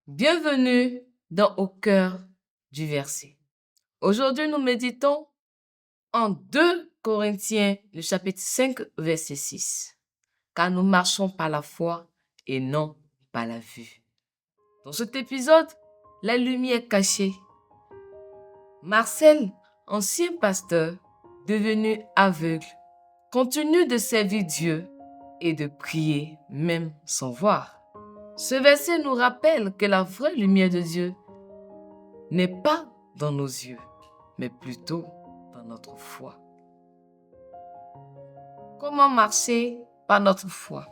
Bienvenue dans Au cœur du verset. Aujourd'hui, nous méditons en 2 Corinthiens, le chapitre 5, verset 6. Car nous marchons par la foi et non par la vue. Dans cet épisode, la lumière cachée. Marcel, ancien pasteur, devenu aveugle, continue de servir Dieu et de prier même sans voir. Ce verset nous rappelle que la vraie lumière de Dieu n'est pas dans nos yeux, mais plutôt dans notre foi. Comment marcher par notre foi?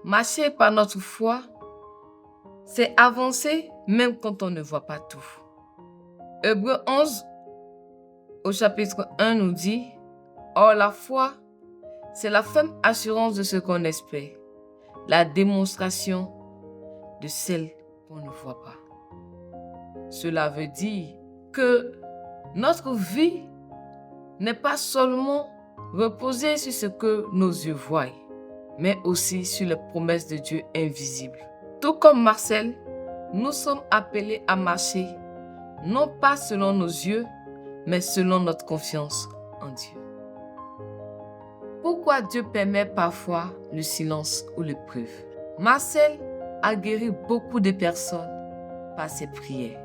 Marcher par notre foi, c'est avancer même quand on ne voit pas tout. Hébreux 11, au chapitre 1, nous dit « Or la foi, c'est la ferme assurance de ce qu'on espère, la démonstration de celle qu'on ne voit pas. » Cela veut dire que notre vie n'est pas seulement reposée sur ce que nos yeux voient, mais aussi sur les promesses de Dieu invisibles. Tout comme Marcel, nous sommes appelés à marcher, non pas selon nos yeux, mais selon notre confiance en Dieu. Pourquoi Dieu permet parfois le silence ou l'épreuve? Marcel a guéri beaucoup de personnes par ses prières,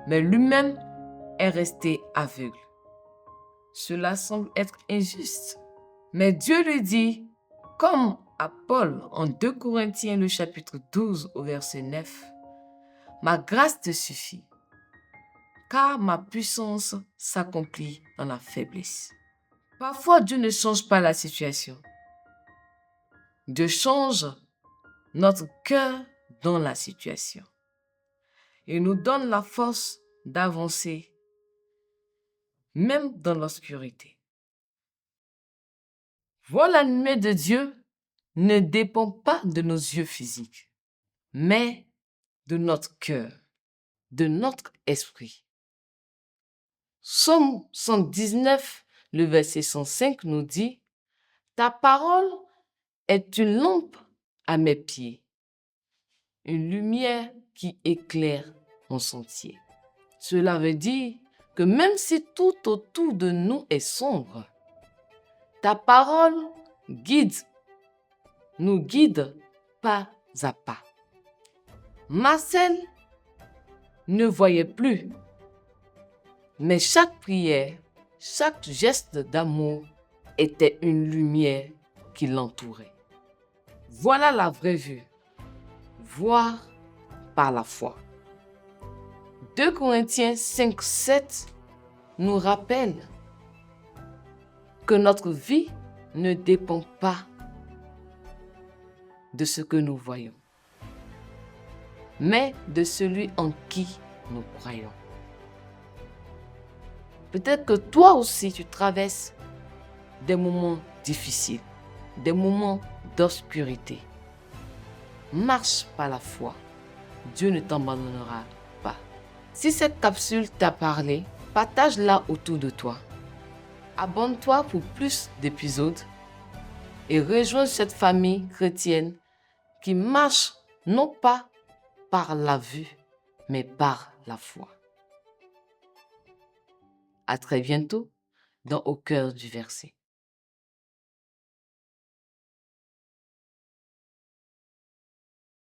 mais lui-même est resté aveugle. Cela semble être injuste, mais Dieu lui dit, comme à Paul en 2 Corinthiens le chapitre 12 au verset 9, « Ma grâce te suffit, car ma puissance s'accomplit dans la faiblesse. » Parfois, Dieu ne change pas la situation. Dieu change notre cœur dans la situation. Il nous donne la force d'avancer, même dans l'obscurité. Voir la lumière de Dieu ne dépend pas de nos yeux physiques, mais de notre cœur, de notre esprit. Psaume 119, le verset 105 nous dit « Ta parole est une lampe à mes pieds, une lumière qui éclaire mon sentier. » Cela veut dire que même si tout autour de nous est sombre, ta parole nous guide pas à pas. Marcel ne voyait plus, mais chaque prière, chaque geste d'amour était une lumière qui l'entourait. Voilà la vraie vue, voir par la foi. 2 Corinthiens 5, 7 nous rappelle que notre vie ne dépend pas de ce que nous voyons, mais de celui en qui nous croyons. Peut-être que toi aussi tu traverses des moments difficiles, des moments d'obscurité. Marche par la foi. Dieu ne t'abandonnera pas. Si cette capsule t'a parlé, partage-la autour de toi. Abonne-toi pour plus d'épisodes et rejoins cette famille chrétienne qui marche non pas par la vue, mais par la foi. À très bientôt dans Au cœur du verset.